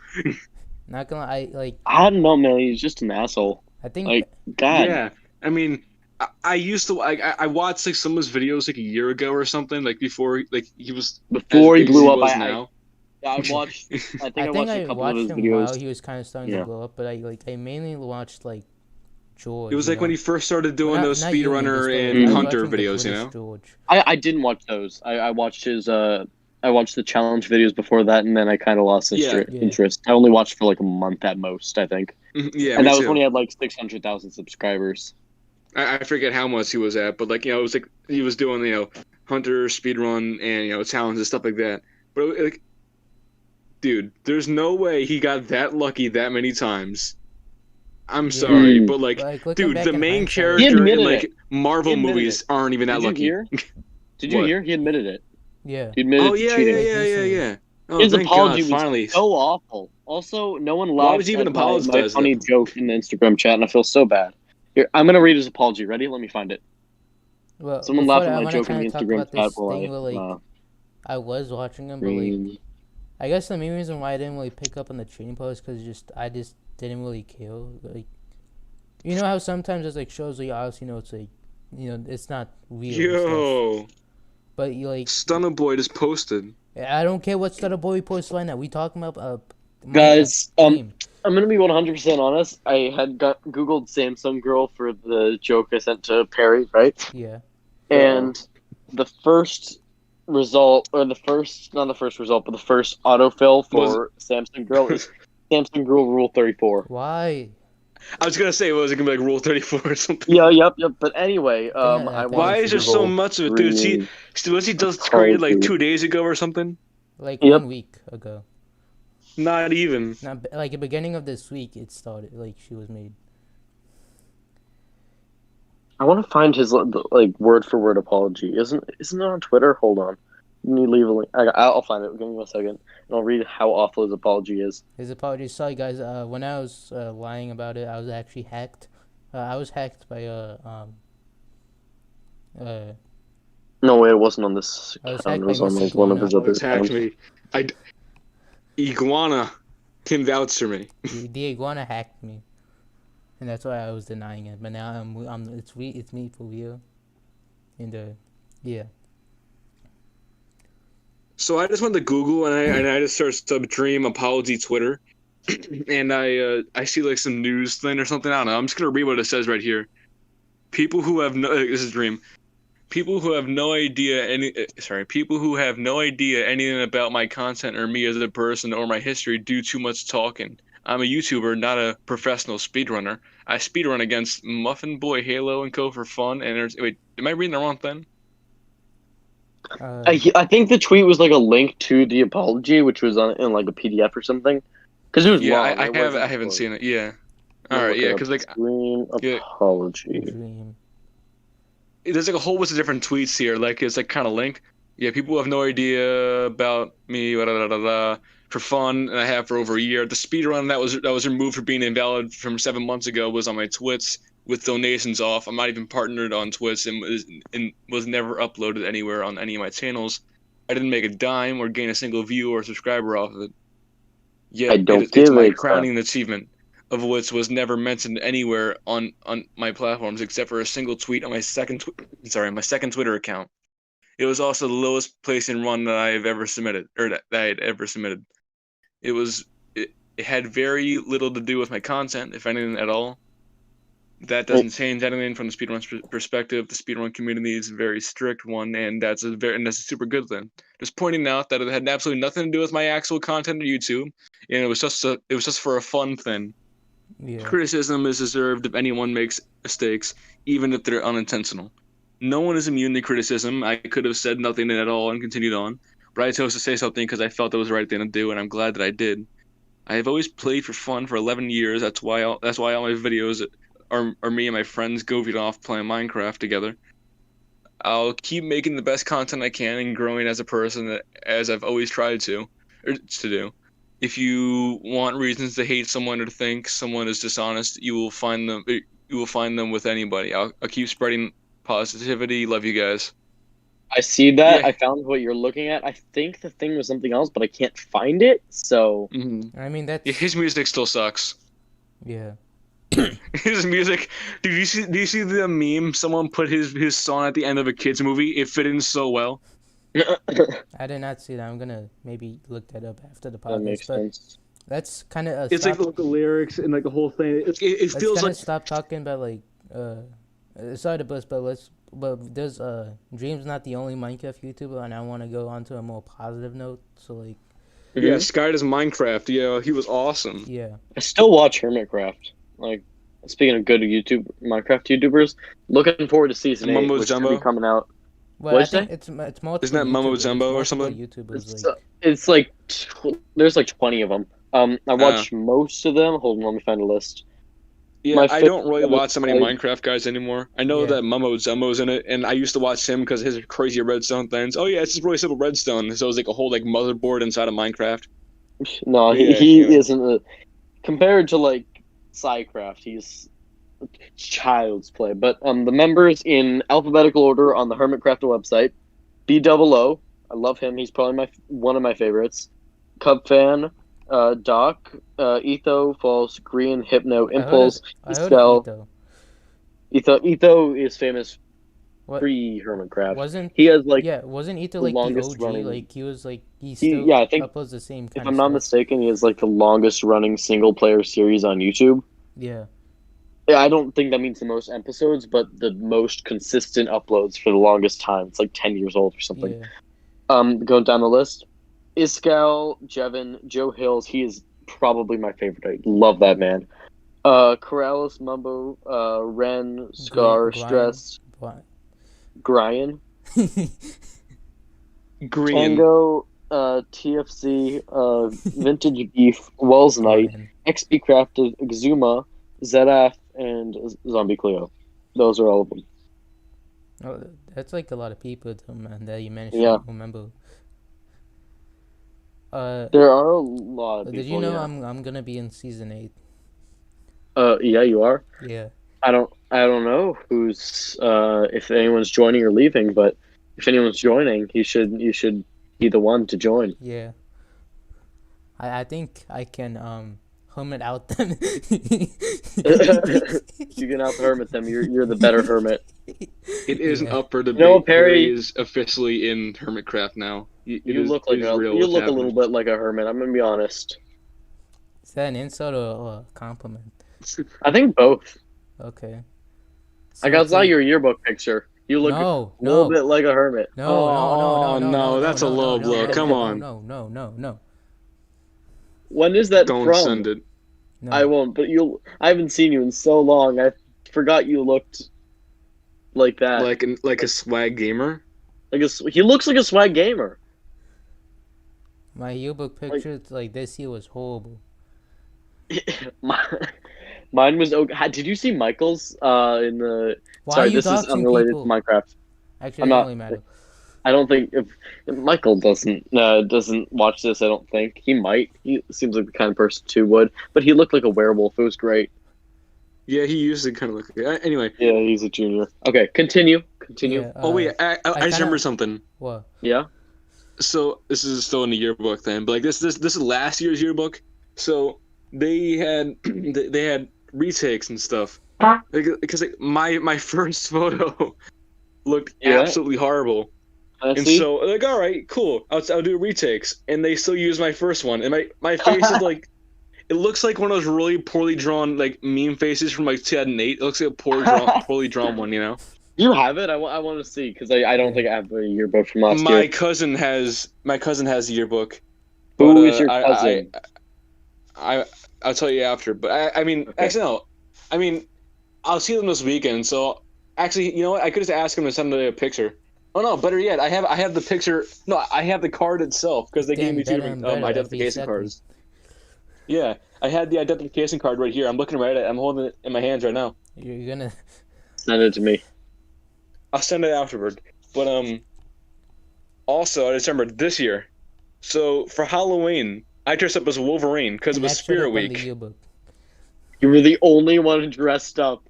Not gonna lie, I don't know, man. He's just an asshole. I think Like, God. Yeah, I mean, I used to I watched like some of his videos like a year ago or something, like before like he was Before as he big as blew up, was I now. watched. I think I I watched a couple of his him while videos. he was kind of starting Yeah. to blow up, but I mainly watched like George. It was like when he first started doing Well, those not you, speedrunner English, and but I was hunter watching the videos, you British know. George. I didn't watch those. I watched his I watched the challenge videos before that, and then I kind of lost Yeah. interest. I only watched for like a month at most, I think. Yeah, And me that was too. when he had like 600,000 subscribers. I forget how much he was at, but like it was like he was doing hunter speedrun and challenges stuff like that. But like, dude, there's no way he got that lucky that many times. I'm sorry, but like, looking dude, back the in main hindsight- character in admitted like it. Marvel He admitted movies aren't even that Did you lucky. hear? Did you What? hear? He admitted it. Yeah. He admitted Oh to yeah, cheating. yeah. Oh, His thank apology God, was finally. so awful. Also, no one Why laughed would you even at my apologize, funny though? joke in the Instagram chat, and I feel so bad. Here, I'm gonna read his apology. Ready? Let me find it. Well, Someone before laughed that, at I my want to joke in kind the of talk Instagram about chat this while thing where like I was watching him, but like I guess the main reason why I didn't really pick up on the training post because I just didn't really care. Like, you know how sometimes there's like shows where you obviously know it's like it's not real and stuff, Yo, but you like Stunner Boy just posted. I don't care what stutter boy posts right now. We talking about Guys, Minecraft Dream. I'm gonna be 100% honest. I had googled Samsung girl for the joke I sent to Parry, right? Yeah. And the first result, or the first, not the first result, but the first autofill for Samsung girl is Samsung girl rule 34. Why? I was gonna say, was it gonna be like Rule 34 or something? Yeah, yep. But anyway, that I Why is there so much of it, dude? Was he just created like 2 days ago or something? Like Yep. 1 week ago. Not even. Not like the beginning of this week. It started like she was made. I want to find his like word for word apology. Isn't it on Twitter? Hold on. Let me leave a link. I'll find it. Give me 1 second, and I'll read how awful his apology is. His apologies. Sorry, guys. When I was lying about it, I was actually hacked. I was hacked by No way, it wasn't on this I was account. hacked It was by on Miss like one of his Iguana. other Attacked accounts. me. Iguana can vouch for me. The iguana hacked me, and that's why I was denying it. But now it's me for real. And yeah. So I just went to Google and I just searched Dream apology Twitter, and I see like some news thing or something. I don't know. I'm just gonna read what it says right here. People who have no this is Dream. People who have no idea people who have no idea anything about my content or me as a person or my history do too much talking. I'm a YouTuber, not a professional speedrunner. I speedrun against Muffin Boy, Halo, and Co. for fun. And wait, am I reading the wrong thing? I think the tweet was like a link to the apology, which was in like a PDF or something. Because it was Yeah, long. I haven't seen it. Yeah. All right, yeah, because like Dream apology. Dream. there's like a whole bunch of different tweets here. Like it's like kind of linked. Yeah, people have no idea about me. Blah, blah, blah, blah, for fun, and I have for over a year. The speedrun that was removed for being invalid from 7 months ago was on my Twits with donations off. I'm not even partnered on Twits and was never uploaded anywhere on any of my channels. I didn't make a dime or gain a single view or subscriber off of it. Yet it's my crowning achievement, of which was never mentioned anywhere on my platforms except for a single tweet on my second Twitter account. It was also the lowest placing run that I have ever submitted, or that I had ever submitted. It had very little to do with my content, if anything at all. That doesn't change anything from the speedrun perspective. The speedrun community is a very strict one, and that's a super good thing. Just pointing out that it had absolutely nothing to do with my actual content on YouTube, and it was just for a fun thing. Yeah. Criticism is deserved if anyone makes mistakes, even if they're unintentional. No one is immune to criticism. I could have said nothing at all and continued on, but I chose to say something because I felt it was the right thing to do, and I'm glad that I did. I have always played for fun for 11 years. That's why all my videos are me and my friends goofing off playing Minecraft together. I'll keep making the best content I can and growing as a person as I've always tried to do. If you want reasons to hate someone or to think someone is dishonest, you will find them. You will find them with anybody. I'll keep spreading positivity. Love you guys. I see that. Yeah. I found what you're looking at. I think the thing was something else, but I can't find it. So I mean, that's Yeah, his music still sucks. yeah. His music. Do you see the meme? Someone put his song at the end of a kids movie. It fit in so well. I did not see that. I'm gonna maybe look that up after the that podcast. makes But sense. that's kind of It's like the lyrics and like the whole thing. It let's feels kind like of stop talking about like sorry to bust, but there's Dream's not the only Minecraft YouTuber, and I want to go on to a more positive note. So like yeah, Sky does Minecraft. Yeah, he was awesome. yeah, I still watch Hermitcraft. Like, speaking of good Minecraft YouTubers, looking forward to season 8, Mumbo which should Jumbo? be coming out. well What'd I you think it's multiple. Isn't that Mumbo YouTubers. Jumbo or It's multiple something? YouTubers like It's like there's like 20 of them. I watch most of them. Hold on, let me find a list. Yeah, My I don't really favorite- watch so many Minecraft guys anymore. I know Yeah. that Mumbo Jumbo's in it, and I used to watch him because his crazy redstone things. Oh yeah, it's just really simple redstone. So it was like a whole like motherboard inside of Minecraft. No, Yeah, he yeah. isn't. Compared to like Psycraft, he's child's play. But the members in alphabetical order on the Hermitcraft website: B00. I love him. He's probably one of my favorites. Cub fan, Doc, Etho, False, Green, Hypno, Impulse, I heard Estelle. of Ito. Etho is famous What pre-Hermitcraft. wasn't He has like yeah wasn't Ito the like the longest OG? running- Like he was like he still yeah, I think uploads the same if kind I'm of not stuff. mistaken, he has like the longest running single player series on YouTube. Yeah. Yeah, I don't think that means the most episodes, but the most consistent uploads for the longest time. It's like 10 years old or something. Yeah. Going down the list, Iskal, Jevin, Joe Hills. He is probably my favorite. I love that man. Corrales, Mumbo, Ren, Scar, Grian. Stress, What? Brian, Green. Tango, TFC, Vintage Beef, Wells Knight, Brian. XP Crafted, Exuma, Zedaf, and Zombie Cleo. Those are all of them. Oh, that's like a lot of people man, that you managed Yeah. to remember. There are a lot of people. Did you know yeah. I'm gonna be in season 8? Yeah, you are. Yeah. I don't know who's if anyone's joining or leaving, but if anyone's joining, you should be the one to join. Yeah. I think I can hermit out them. You can out hermit them. You're the better hermit. It isn't Yeah. up for debate. No, Parry- is officially in Hermitcraft now. You look like a little bit like a hermit. I'm gonna be honest. Is that an insult or a compliment? I think both. Okay. I got it's saw like- your yearbook picture. You look No, a little no. bit like a hermit. No, no, Oh, no, no, no, that's a low no, blow. no, Come no, on. No. When is that Don't from? send it. No. I won't. But I haven't seen you in so long. I forgot you looked like that. Like a swag gamer. He looks like a swag gamer. My yearbook picture like this year was horrible. Mine was okay. Did you see Michael's in the? Why Sorry, are you this is doxing unrelated people? to Minecraft. Actually, I'm it doesn't not- really matter. I don't think if Michael doesn't watch this. I don't think he might. He seems like the kind of person who would. But he looked like a werewolf. It was great. Yeah, he used to kind of look like. Anyway. Yeah, he's a junior. Okay, continue. Yeah, Oh wait, I just kinda- remember something. What? Yeah. So this is still in the yearbook thing, but like this is last year's yearbook. So they had they had retakes and stuff. Because like, my first photo looked Yeah. absolutely horrible. I And see. so like, all right, cool. I'll do retakes, and they still use my first one, and my face is like, it looks like one of those really poorly drawn like meme faces from like 2008. It looks like a poorly drawn one, you know. You have it. I want to see because I don't think I have a yearbook from last My year. cousin has the yearbook. Who but, is your cousin? I'll tell you after. But I mean, Okay. actually no. I mean, I'll see them this weekend. So Actually, you know what? I could just ask him to send me a picture. Oh no, better yet, I have the picture. No, I have the card itself because they gave me two Better different and better every identification second. cards. Yeah, I had the identification card right here. I'm looking right at it. I'm holding it in my hands right now. You're gonna. Send it to me. I'll send it afterward. But also I just remembered this year. So for Halloween, I dressed up as Wolverine because it And was that showed Spirit up on the Week. yearbook. You were the only one dressed up.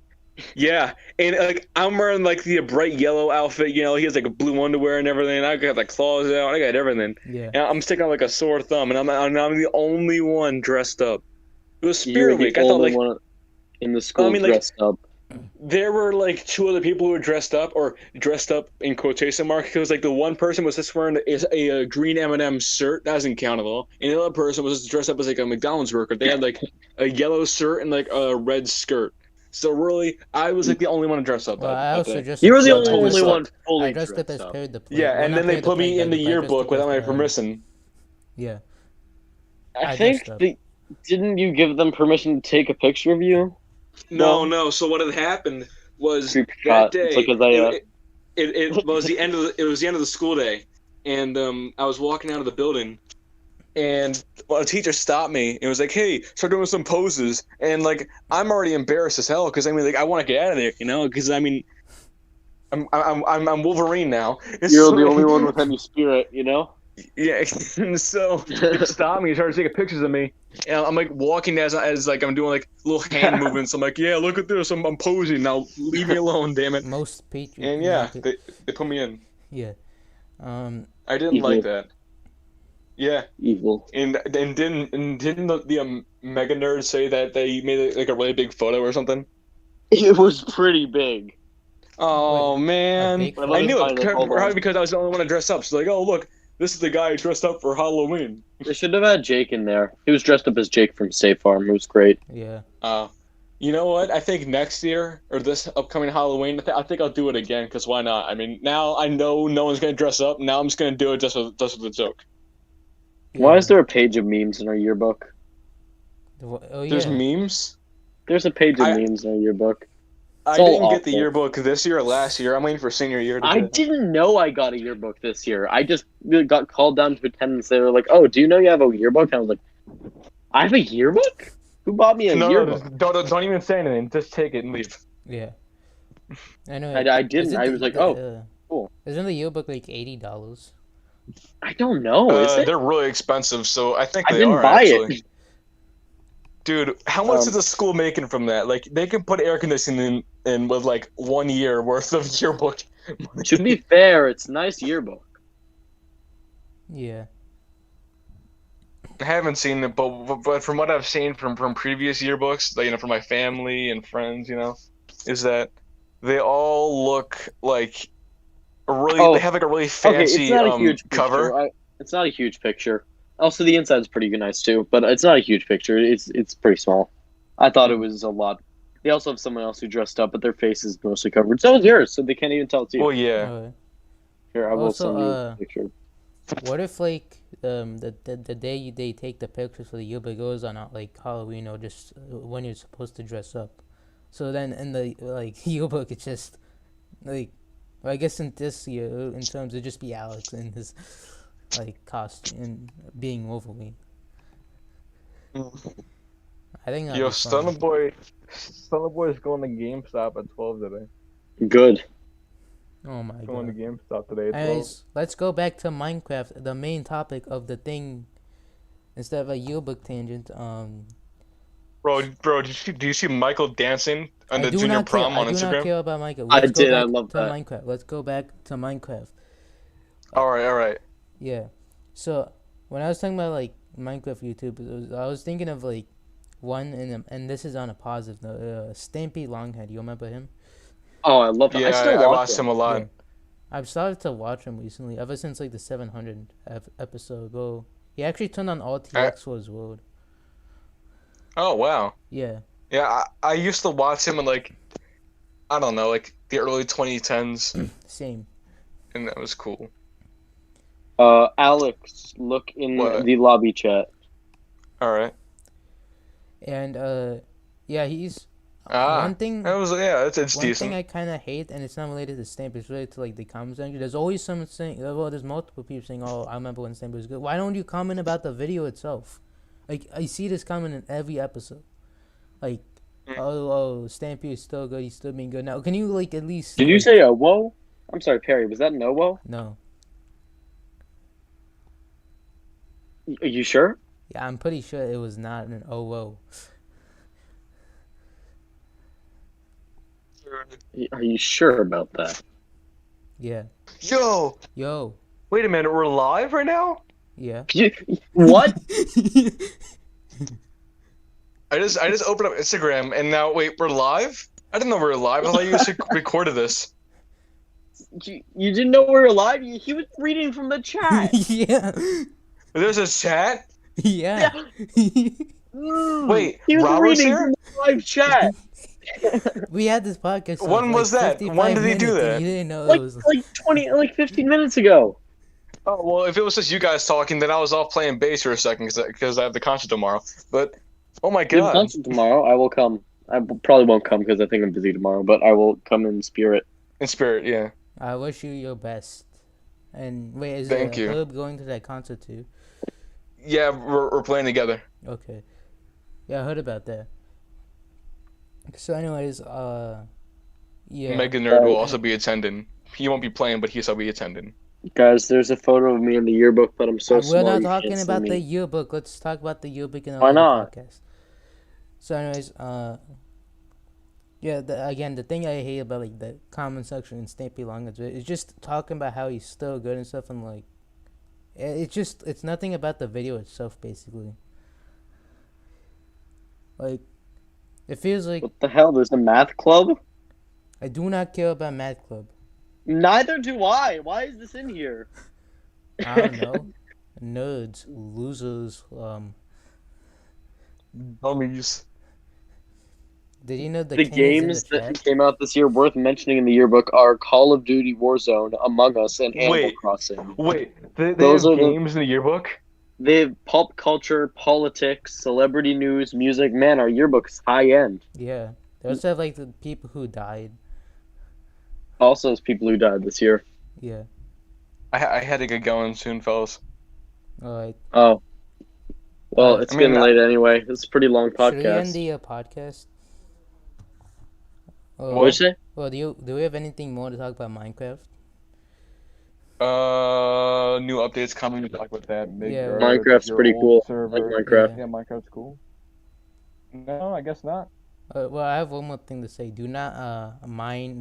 Yeah, and like I'm wearing like the bright yellow outfit. You know, he has like a blue underwear and everything. I got the claws out. I got everything. Yeah. And I'm sticking out like a sore thumb, and I'm the only one dressed up. It was You were Spirit the Week. I thought only like one in the school like, dressed up. there were like two other people who were dressed up, or dressed up in quotation marks, because like the one person was just wearing a green M&M shirt. That doesn't count at all. And the other person was just dressed up as like a McDonald's worker. They had like a yellow shirt and like a red skirt. So really, I was like the only one dressed up. Well, I that also day. dressed You up. were the So I totally only dressed one sucked. fully I dressed up dressed as up. Parry the Plague. Yeah, Well, and not then they Parry the put me Plague in the Beggar, but I dressed yearbook up without as my the- permission. Yeah. I I think dressed up. didn't you give them permission to take a picture of you? No. So what had happened was Creep that shot. It's day. like Isaiah. It was the end of it was the end of the school day, and I was walking out of the building, and a teacher stopped me and was like, "Hey, start doing some poses." And like I'm already embarrassed as hell because I mean like I want to get out of there, you know, because I mean I'm Wolverine now. You're the only one with any spirit, you know? Yeah, and so they stopped me and started taking pictures of me. And I'm like walking as like I'm doing like little hand movements. I'm like, yeah, look at this. I'm posing now. Leave me alone, damn it. Most Patriot. And yeah, they put me in. Yeah. I didn't Evil. like that. Yeah, Evil. and didn't the mega nerd say that they made like a really big photo or something? It was pretty big. Oh Wait, man, big photo? I knew Find it it, hold on. probably because I was the only one to dress up. So like, oh look, this is the guy who dressed up for Halloween. They should have had Jake in there. He was dressed up as Jake from State Farm. It was great. Yeah. You know what? I think next year or this upcoming Halloween, I think I'll do it again because why not? I mean, now I know no one's gonna dress up. Now I'm just gonna do it just with a joke. Why is there a page of memes in our yearbook? Oh There's yeah. memes. There's a page of I- memes in our yearbook. I all didn't get the awful. yearbook this year or last year. I'm waiting for senior year to I get it. didn't know I got a yearbook this year. I just got called down to attendance. They were like, "Oh, do you know you have a yearbook?" And I was like, "I have a yearbook? Who bought me a No, yearbook?" don't even say anything. Just take it and leave. Yeah. I know. I didn't. Isn't I the- was like, the, "Oh, cool." Isn't the yearbook like $80? I don't know. Is it? They're really expensive, so I think I they didn't are buy actually. it. Dude, how much is the school making from that? Like, they can put air conditioning in with like 1 year worth of yearbook. To be fair, it's a nice yearbook. Yeah. I haven't seen it, but from what I've seen from previous yearbooks, like, you know, from my family and friends, you know, is that they all look like really. Oh, they have like a really Okay, it's fancy not a huge cover. picture. It's not a huge picture. Also, the inside's pretty nice too, but it's not a huge picture. It's pretty small. I thought it was a lot. They also have someone else who dressed up, but their face is mostly covered. So is yours, so they can't even tell it's you. Well, yeah. Okay. Here, I will Also, send you a picture. What if like the day they take the pictures for the yearbook goes on like Halloween or just when you're supposed to dress up? So then in the like yearbook it's just like, well, I guess in this year in terms of just be Alex in his like costume and being Wolverine. I think that'd Yo, be fun. Stunner Boy is going to GameStop at 12 today. Good. Oh my Going to god. GameStop today at 12. Anyways, let's go back to Minecraft, the main topic of the thing, instead of a yearbook tangent. Bro, do you see Michael dancing on the junior prom on I do not Instagram? care about Minecraft. I Let's go did, I back love to that. Minecraft. Let's go back to Minecraft. All right. Yeah. So when I was talking about like Minecraft YouTube, I was thinking of like one, and this is on a positive note. Stampy Longhead. You remember him? Oh, I love that. Yeah, I still I watch watched them. him a lot. Yeah. I've started to watch him recently, ever since like the 700 episode ago. He actually turned on RTX for his world. Oh wow. Yeah. Yeah, I used to watch him in like, I don't know, like the early 2010s, Same. and that was cool. Alex, look in What? the lobby chat. All right. And yeah, he's One thing. That was it's One decent. thing I kind of hate, and it's not related to Stamp, it's related to like the comment section. There's always someone saying, well, there's multiple people saying, oh, I remember when Stamp was good. Why don't you comment about the video itself? Like, I see this comment in every episode. Like, oh, Stampy is still good. He's still being good now. Can you like at least? Did you like, say a whoa? I'm sorry, Parry. Was that no whoa? no? Are you sure? Yeah, I'm pretty sure it was not an oh whoa. Are you sure about that? Yeah. Yo, Yo. wait a minute, we're live right now? Yeah. What? I just opened up Instagram and now wait, we're live? I didn't know we were live. I thought you just recorded this. You didn't know we were live? He was reading from the chat. Yeah. There's a chat? Yeah. Wait, He was Robert's reading here? from the live chat. We had this podcast. When was that? When did he do that? You didn't know Like it was. 15 minutes ago. Oh, well, if it was just you guys talking, then I was off playing bass for a second because I have the concert tomorrow. But, oh my You have a god. concert tomorrow. I will come. I probably won't come because I think I'm busy tomorrow, but I will come in spirit. In spirit, yeah. I wish you your best. And wait, is Thank you. Herb going to that concert too? Yeah, we're playing together. Okay. Yeah, I heard about that. So, anyways, yeah. Mega Nerd will also be attending. He won't be playing, but he'll be attending. Guys, there's a photo of me in the yearbook, but I'm so We're small. not you can't talking see about me. the yearbook. Let's talk about the yearbook in Why another not? podcast. So, anyways, yeah. The thing I hate about like the comment section in Stampy Longa's is just talking about how he's still good and stuff, and like, it's nothing about the video itself, basically. Like, it feels like What the hell? There's a math club? I do not care about Math Club. Neither do I. Why is this in here? I don't know. Nerds, losers. Dummies. Did you know The king is in games the that chat? came out this year worth mentioning in the yearbook are Call of Duty Warzone, Among Us, and Animal Wait. Crossing. Wait, they Those have are the- games in the yearbook? They have pop culture, politics, celebrity news, music. Man, our yearbook is high end. Yeah. They also have like the people who died. Also, has people who died this year. Yeah. I had to get going soon, fellas. Alright. Oh. Well, it's I mean, getting late anyway. It's a pretty long Should we end podcast. the podcast? Or, What did you say? Well, do we have anything more to talk about Minecraft? New updates coming. We talk about that. Yeah, Minecraft's your pretty old cool. server. I like Minecraft. Yeah, Minecraft's cool. No, I guess not. Well, I have one more thing to say. Do not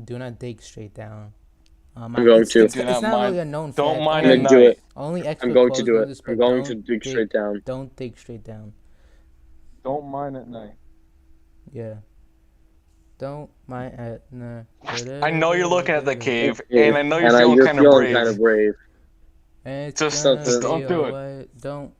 do not dig straight down. I'm going to. It's Do not not really a known Don't fact. mine I'm at gonna do night. it. Only expert I'm going pros to do know it. this, I'm but going to don't dig straight down. Don't dig straight down. Don't mine at night. Yeah. Don't mind at no. I know you're looking at the cave, Yeah. and I know you're And feeling you're kind of feeling brave. kind of brave. And it's Just gonna don't be do it. alright. Don't